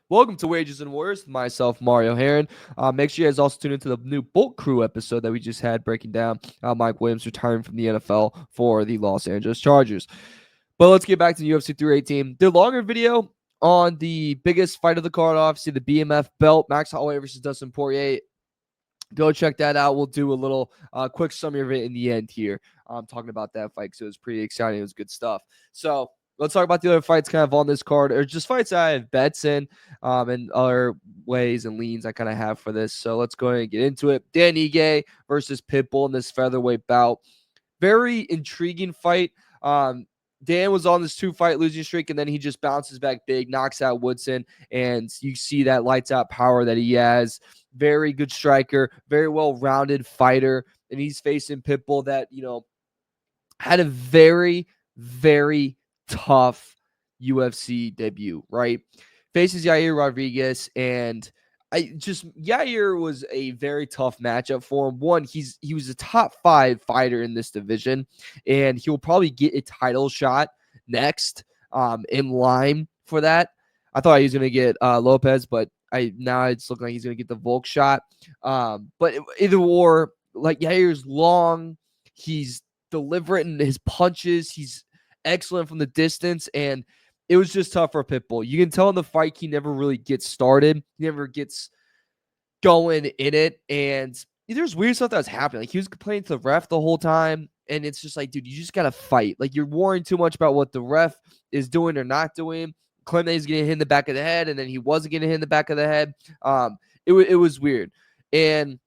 Welcome to Wages and Wars with myself, Mario Herron. Make sure you guys also tune into the new Bolt Crew episode that we just had breaking down Mike Williams retiring from the NFL for the Los Angeles Chargers. But let's get back to the UFC 318. The longer video on the biggest fight of the card, obviously the BMF belt, Max Holloway versus Dustin Poirier. Go check that out. We'll do a little quick summary of it in the end here. Talking about that fight because it was pretty exciting. It was good stuff. So let's talk about the other fights kind of on this card, or just fights I have bets in and other ways and leans I kind of have for this. So let's go ahead and get into it. Dan Ige versus Pitbull in this featherweight bout. Very intriguing fight. Dan was on this 2-fight losing streak, and then he just bounces back big, knocks out Woodson, and you see that lights out power that he has. Very good striker, very well-rounded fighter, and he's facing Pitbull that, had a very, very tough UFC debut, right? Faces Yair Rodriguez, and Yair was a very tough matchup for him. One, he was a top 5 fighter in this division, and he'll probably get a title shot next in line for that. I thought he was going to get Lopez, but now it's looking like he's going to get the Volk shot. But either or, like, Yair's long, he's deliberate in his punches, he's excellent from the distance, and it was just tough for Pitbull. You can tell in the fight he never really gets started. He never gets going in it. And there's weird stuff that was happening. Like, he was complaining to the ref the whole time. And it's just like, dude, you just got to fight. Like, you're worrying too much about what the ref is doing or not doing. Claiming that he's getting hit in the back of the head, and then he wasn't getting hit in the back of the head. It was weird. And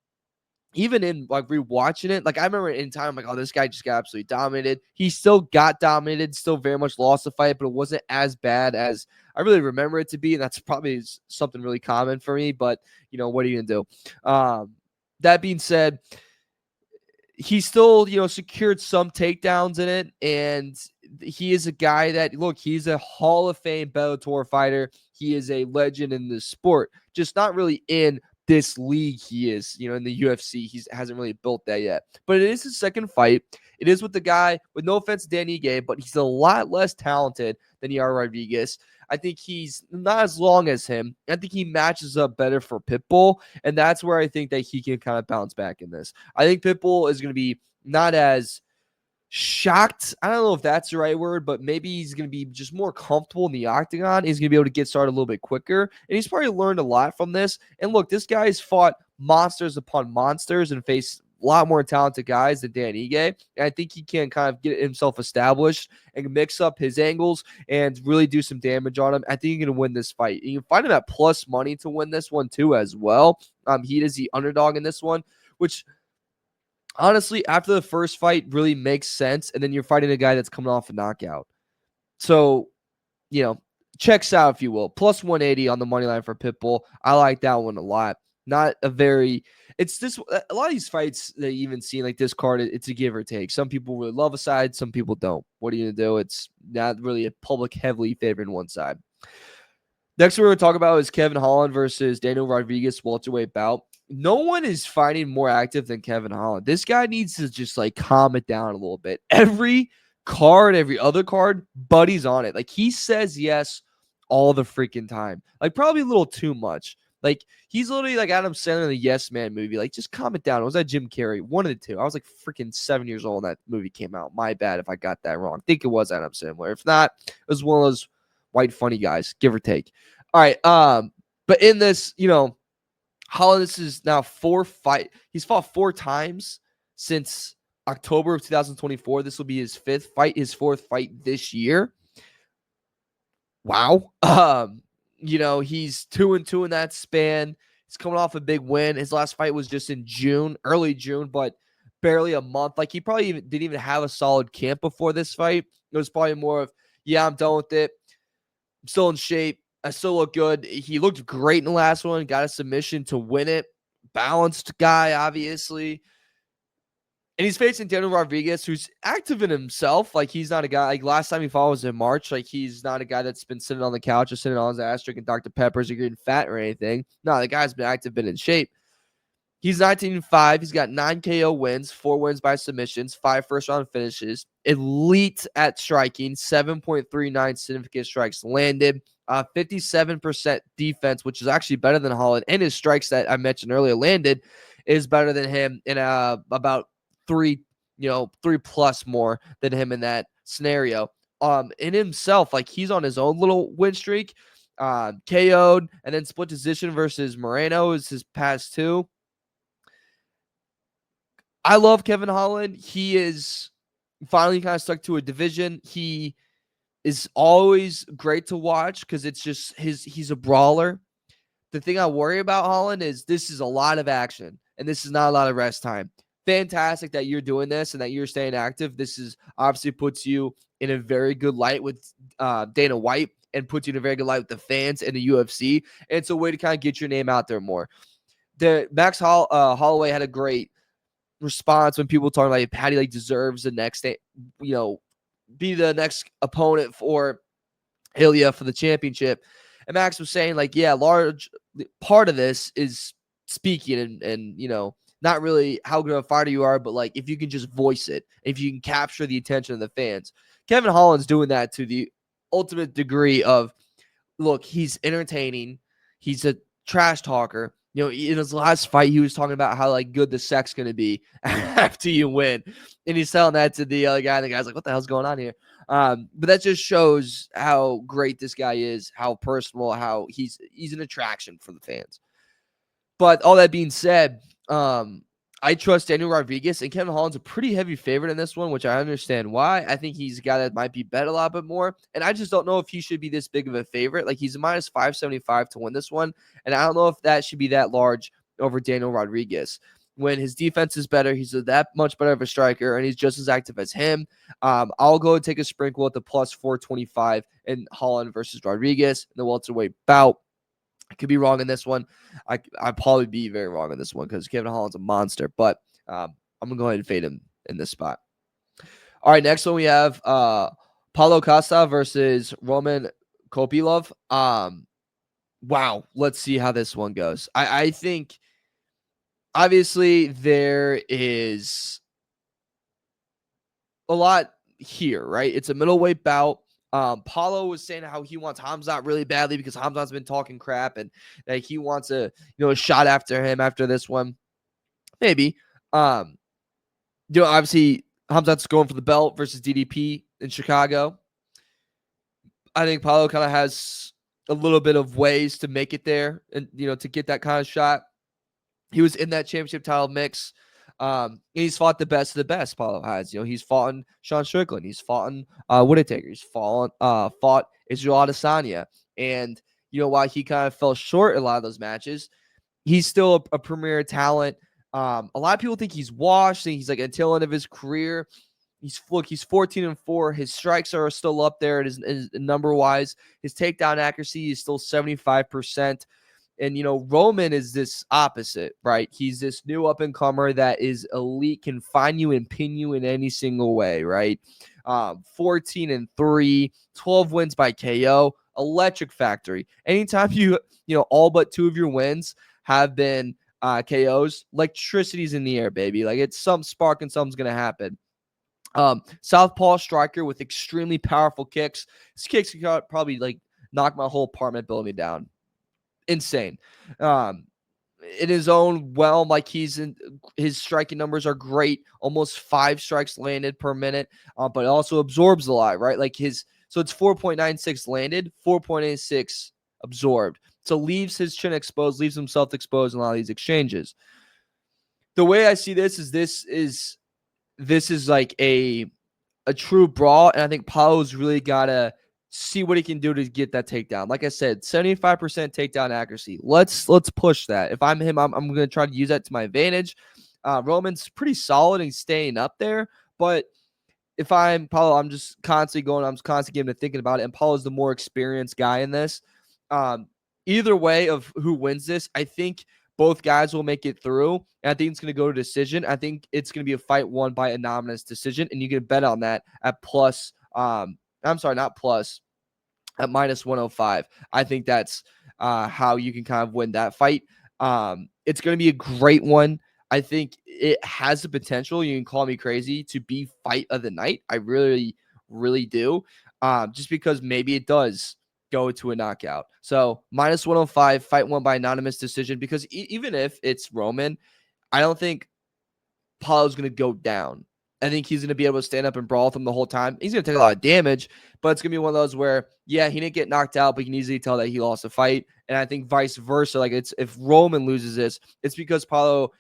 even in like rewatching it, like I remember in time, like, oh, this guy just got absolutely dominated. He still got dominated, still very much lost the fight, but it wasn't as bad as I really remember it to be. And that's probably something really common for me, but what are you going to do? That being said, he still, secured some takedowns in it. And he is a guy that, look, he's a Hall of Fame Bellator fighter. He is a legend in the sport, just not really in this league he is, in the UFC. He hasn't really built that yet. But it is his second fight. It is with the guy, with no offense to Dan Ige, but he's a lot less talented than Yair Rodriguez. I think he's not as long as him. I think he matches up better for Pitbull, and that's where I think that he can kind of bounce back in this. I think Pitbull is going to be not as shocked. I don't know if that's the right word, but maybe he's going to be just more comfortable in the octagon. He's going to be able to get started a little bit quicker, and he's probably learned a lot from this. And look, this guy's fought monsters upon monsters and faced a lot more talented guys than Dan Ige. And I think he can kind of get himself established and mix up his angles and really do some damage on him. I think he's going to win this fight. You can find him at plus money to win this one too as well. He is the underdog in this one, which honestly, after the first fight really makes sense, and then you're fighting a guy that's coming off a knockout. So, checks out, if you will. Plus 180 on the money line for Pitbull. I like that one a lot. Not a very – it's this – a lot of these fights that you even see like this card, it's a give or take. Some people really love a side. Some people don't. What are you going to do? It's not really a public heavily favoring one side. Next we're going to talk about is Kevin Holland versus Daniel Rodriguez welterweight bout. No one is fighting more active than Kevin Holland. This guy needs to just like calm it down a little bit. Every card, every other card, Buddy's on it. Like, he says yes all the freaking time. Like, probably a little too much. Like, he's literally like Adam Sandler in the Yes Man movie. Like, just calm it down. It was that Jim Carrey? One of the two. I was like freaking 7 years old when that movie came out. My bad if I got that wrong. I think it was Adam Sandler. If not, it was one of those white funny guys, give or take. All right. But in this, Holland, this is now 4 fight. He's fought 4 times since October of 2024. This will be his 5th fight, his 4th fight this year. Wow. He's 2-2 in that span. He's coming off a big win. His last fight was just in June, early June, but barely a month. Like, he probably didn't even have a solid camp before this fight. It was probably more of, yeah, I'm done with it. I'm still in shape. I still look good. He looked great in the last one. Got a submission to win it. Balanced guy, obviously. And he's facing Daniel Rodriguez, who's active in himself. Like, he's not a guy, like, last time he fought was in March. Like, he's not a guy that's been sitting on the couch or sitting on his ass drinking Dr. Peppers or getting fat or anything. No, the guy's been active, been in shape. He's 19-5. He's got 9 KO wins, 4 wins by submissions, 5 first-round finishes. Elite at striking, 7.39 significant strikes landed. 57% defense, which is actually better than Holland, and his strikes that I mentioned earlier landed is better than him in about three, 3+ more than him in that scenario. In himself, like he's on his own little win streak, KO'd and then split decision versus Moreno is his past two. I love Kevin Holland. He is finally kind of stuck to a division. He is always great to watch because it's just he's a brawler. The thing I worry about Holland is this is a lot of action and this is not a lot of rest time. Fantastic that you're doing this and that you're staying active. This is obviously puts you in a very good light with Dana White and puts you in a very good light with the fans and the UFC. And it's a way to kind of get your name out there more. Max Holloway had a great response when people talking about Patty like deserves the next, be the next opponent for Ilya for the championship. And Max was saying like, yeah, large part of this is speaking and not really how good of a fighter you are, but like if you can just voice it, if you can capture the attention of the fans. Kevin Holland's doing that to the ultimate degree of, look, he's entertaining. He's a trash talker. In his last fight, he was talking about how like good the sex's going to be after you win. And he's telling that to the other guy. And the guy's like, what the hell's going on here? But that just shows how great this guy is, how personal, how he's an attraction for the fans. But all that being said, I trust Daniel Rodriguez, and Kevin Holland's a pretty heavy favorite in this one, which I understand why. I think he's a guy that might be bet a lot bit more, and I just don't know if he should be this big of a favorite. Like, he's a minus 575 to win this one, and I don't know if that should be that large over Daniel Rodriguez. When his defense is better, he's that much better of a striker, and he's just as active as him. I'll go and take a sprinkle at the plus 425 in Holland versus Rodriguez in the welterweight bout. I could be wrong in this one. I'd probably be very wrong in this one because Kevin Holland's a monster. But I'm going to go ahead and fade him in this spot. All right, next one we have Paulo Costa versus Roman Kopylov. Wow, let's see how this one goes. I think, obviously, there is a lot here, right? It's a middleweight bout. Paulo was saying how he wants Hamzat really badly because Hamzat's been talking crap and that he wants a shot after him after this one. Maybe. Obviously Hamzat's going for the belt versus DDP in Chicago. I think Paulo kind of has a little bit of ways to make it there and to get that kind of shot. He was in that championship title mix. And he's fought the best of the best. Paulo has, he's fought Sean Strickland, he's fought Whittaker, he's fought Israel Adesanya, and while he kind of fell short in a lot of those matches, he's still a premier talent. A lot of people think he's washed, and he's like at the tail end of his career. He's 14-4. His strikes are still up there. His number wise, his takedown accuracy is still 75%. And, Roman is this opposite, right? He's this new up-and-comer that is elite, can find you and pin you in any single way, right? 14-3, 12 wins by KO, electric factory. Anytime all but 2 of your wins have been KOs, electricity's in the air, baby. Like, it's some spark and something's going to happen. Southpaw striker with extremely powerful kicks. His kicks can probably, knock my whole apartment building down. Insane. In his own realm, his striking numbers are great, almost 5 strikes landed per minute, but it also absorbs a lot, right? So it's 4.96 landed, 4.86 absorbed. So leaves his chin exposed, leaves himself exposed in a lot of these exchanges. The way I see this is like a true brawl, and I think Paulo's really gotta see what he can do to get that takedown. Like I said, 75% takedown accuracy. Let's push that. If I'm him, I'm going to try to use that to my advantage. Roman's pretty solid and staying up there, but if I'm Paulo, I'm just constantly getting to thinking about it, and Paulo's the more experienced guy in this. Either way of who wins this, I think both guys will make it through, and I think it's going to go to decision. I think it's going to be a fight won by a unanimous decision, and you can bet on that at plus at minus 105. I think that's how you can kind of win that fight. It's going to be a great one. I think it has the potential, you can call me crazy, to be fight of the night. I really, really do. Just because maybe it does go to a knockout. So -105, fight won by anonymous decision, because even if it's Roman, I don't think Paulo's going to go down. I think he's going to be able to stand up and brawl with him the whole time. He's going to take a lot of damage, but it's going to be one of those where, yeah, he didn't get knocked out, but you can easily tell that he lost a fight. And I think vice versa. Like, it's if Roman loses this, it's because Paulo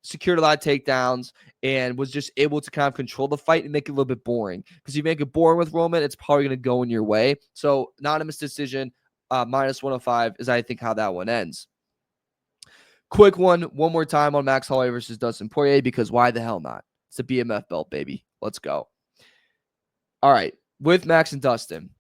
secured a lot of takedowns and was just able to kind of control the fight and make it a little bit boring. Because if you make it boring with Roman, it's probably going to go in your way. So anonymous decision, -105 is, I think, how that one ends. Quick one more time on Max Holloway versus Dustin Poirier, because why the hell not? It's a BMF belt, baby. Let's go. All right. With Max and Dustin,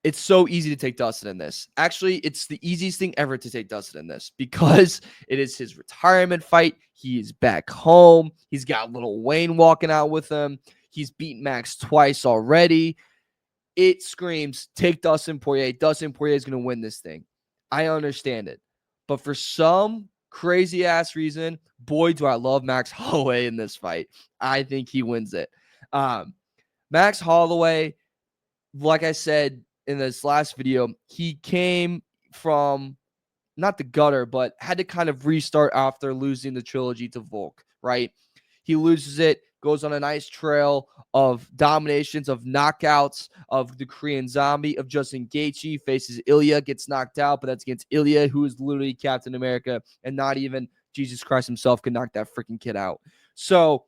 it's so easy to take Dustin in this. Actually, it's the easiest thing ever to take Dustin in this, because it is his retirement fight. He is back home. He's got little Wayne walking out with him. He's beaten Max twice already. It screams, take Dustin Poirier. Dustin Poirier is going to win this thing. I understand it. But for some crazy ass reason, boy, do I love Max Holloway in this fight. I think he wins it. Max Holloway, like I said in this last video, he came from not the gutter, but had to kind of restart after losing the trilogy to Volk, right? He loses it, goes on a nice trail of dominations, of knockouts, of the Korean Zombie, of Justin Gaethje, faces Ilya, gets knocked out, but that's against Ilya, who is literally Captain America, and not even Jesus Christ himself could knock that freaking kid out. So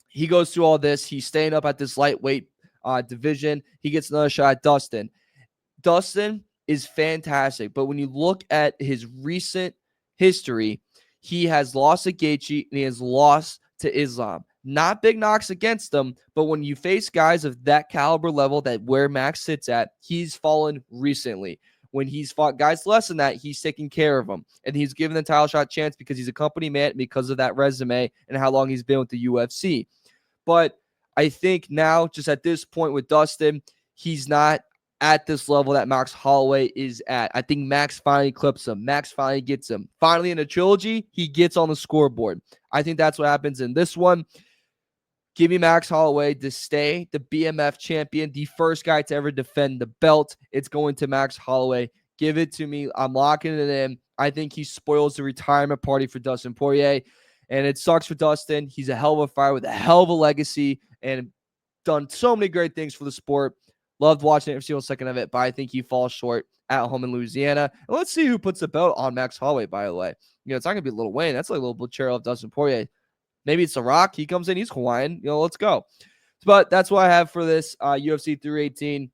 he goes through all this. He's staying up at this lightweight division. He gets another shot at Dustin. Dustin is fantastic, but when you look at his recent history, he has lost to Gaethje and he has lost to Islam. Not big knocks against them, but when you face guys of that caliber level, that where Max sits at, he's fallen recently. When he's fought guys less than that, he's taking care of them, and he's given the title shot chance because he's a company man, because of that resume and how long he's been with the UFC. But I think now, just at this point with Dustin, he's not at this level that Max Holloway is at. I think Max finally clips him. Max finally gets him. Finally, in a trilogy, he gets on the scoreboard. I think that's what happens in this one. Give me Max Holloway to stay the BMF champion, the first guy to ever defend the belt. It's going to Max Holloway. Give it to me. I'm locking it in. I think he spoils the retirement party for Dustin Poirier. And it sucks for Dustin. He's a hell of a fighter with a hell of a legacy and done so many great things for the sport. Loved watching every single second of it, but I think he falls short at home in Louisiana. And let's see who puts the belt on Max Holloway, by the way. It's not going to be Lil Wayne. That's like a little Bochero of Dustin Poirier. Maybe it's The Rock. He comes in. He's Hawaiian. Let's go. But that's what I have for this UFC 318.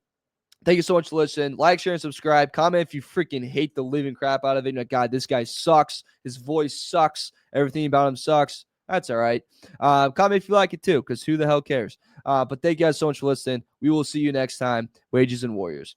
Thank you so much for listening. Like, share, and subscribe. Comment if you freaking hate the living crap out of it. God, this guy sucks. His voice sucks. Everything about him sucks. That's all right. Comment if you like it too, because who the hell cares? But thank you guys so much for listening. We will see you next time. Wages and Warriors.